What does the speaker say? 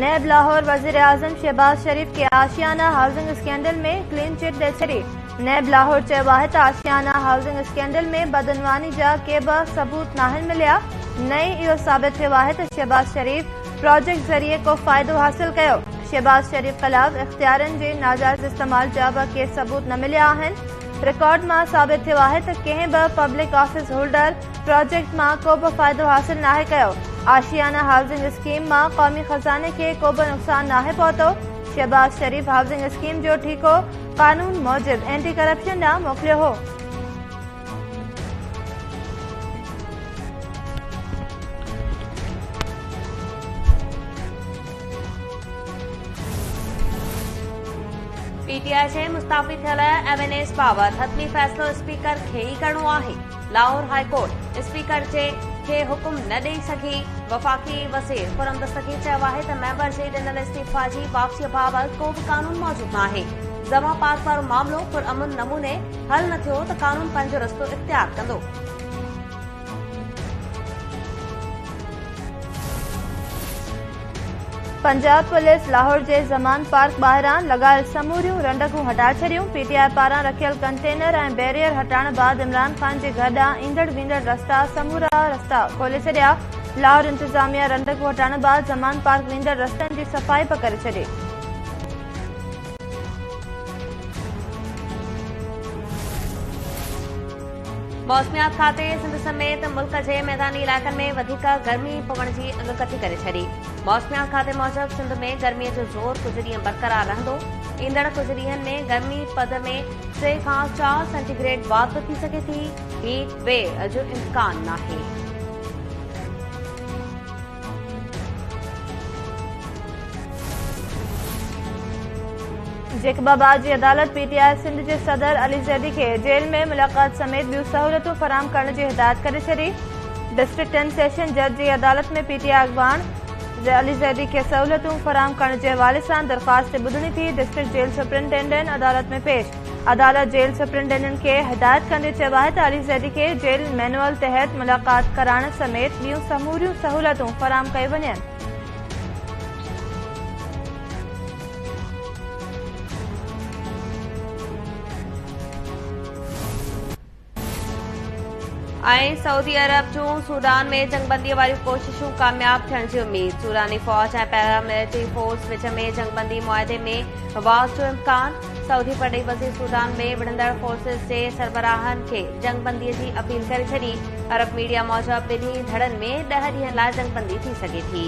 नैब लाहौर वजीर आजम शहबाज शरीफ के आशियाना housing scandal में क्लीन चिट दे छड़ी। नैब लाहौर चयो आहे त आशियाना हाउसिंग स्कैंडल में बदनवानी जा के बि सबूत नाहिन मिलिया। नई इहो साबित थियो आहे त शहबाज शरीफ प्रोजेक्ट ज़रिए को फ़ाइदो हासिल कयो। शहबाज शरीफ ख़िलाफ़ इख्तियारनि जे नाजाइज़ इस्तेमाल जा बि के सबूत न मिलिया आहिनि। रिकॉर्ड मां साबित थियो आहे त कंहिं बि पब्लिक ऑफिस होल्डर प्रोजेक्ट मां को बि फ़ाइदो हासिल नाहे कयो। आशियाना हाउसिंग स्कीम मां क़ौमी ख़ज़ाने खे को बि नुक़सान नाहे पहुतो। शहबाज शरीफ हाउसिंग स्कीम जो ठीको कानून मूजिब एंटी करप्शन ॾांहुं मोकिलियो हो। पीटीआई से मुस्ताफ़ी थियल एवेनेस बाबति हतमी फ़ैसिलो स्पीकर खे ई करणो आहे। लाहौर हाई कोर्ट स्पीकर खे हुकुम न ॾेई सघी। वफ़ाक़ी वज़ीर खुर्रम दस्तगीर चयो आहे त मेंबर जे ॾिनल इस्तीफ़ा जी वापसीअ बाबति को बि कानून मौजूदु न आहे। जमा पास वारो मामिलो पुरअमन नमूने हल न थियो त कानून पंहिंजो रस्तो इख्तियार कंदो। पंजाब पुलिस लाहौर जे ज़मान पार्क ॿाहिरां लॻायल समूरियूं रंडकूं हटाए छॾियूं। पीटीआई पारां रखियल कंटेनर ऐं बैरियर हटाइण बाद इमरान खान जे घर ॾांहुं ईंदड़ वेंदड़ रस्ता समूरा रस्ता खोले छॾिया। लाहौर इंतज़ामिया रंडकूं हटाइण बाद ज़मान पार्क वेंदड़ रस्तनि जी सफ़ाई पिया करे छॾे। मौसमियात खाते सिंध समेत मुल्क जे मैदानी इलाइक़नि में वधीक गर्मी पवण जी अॻकथी करे छॾी। मौसमियात खाते मूजिबि सिंध में गर्मीअ जो ज़ोर कुझु ॾींहं बरक़रार रहंदो। ईंदड़ कुझु ॾींहनि में गर्मी पद में 3 खां 4 सेंटीग्रेड वाधि थी सघे थी। हीट वेव जो इम्कान नाहे। जेकबाबाद जी अदालत पीटीआई सिंध जे सदर अली ज़ैदी खे जेल में मुलाक़ात समेत ॿियूं सहूलियतूं फराहम करण जी हिदायत करे छॾी। डिस्ट्रिक्ट एंड सेशन जज जी अदालत में पीटीआई अॻवान अली ज़ैदी खे सहूलियतूं फराहम करण जे हवाले सां दरख़्वास्त ॿुधणी थी। डिस्ट्रिक्ट जेल सुप्रिंटेंडेंट अदालत में पेश। अदालत जेल सुप्रिंटेंडेंट खे हिदायत कंदे चयो आहे त अली ज़ैदी खे जेल मैनुअल तहत मुलाक़ात कराइण समेत ॿियूं समूरियूं सहूलियतूं फराहम कयूं वञनि। सऊदी अरब जूं सूडान में जंगबंदी वारियूं कोशिशूं कामयाब थियण जी उम्मीद। सूडानी फौज ऐं पैरामिलिट्री फोर्स विच में जंगबंदी मुआहदे में वाज़ जो इम्कान। सऊदी परॾेही वज़ीर सूडान में विढ़ंदड़ फोर्सिस जे सरबराहनि खे जंगबंदीअ जी अपील करे छॾी। अरब मीडिया मूजिबि ॿिन्ही धड़नि में 10 ॾींहनि लाइ जंगबंदी थी सघे थी।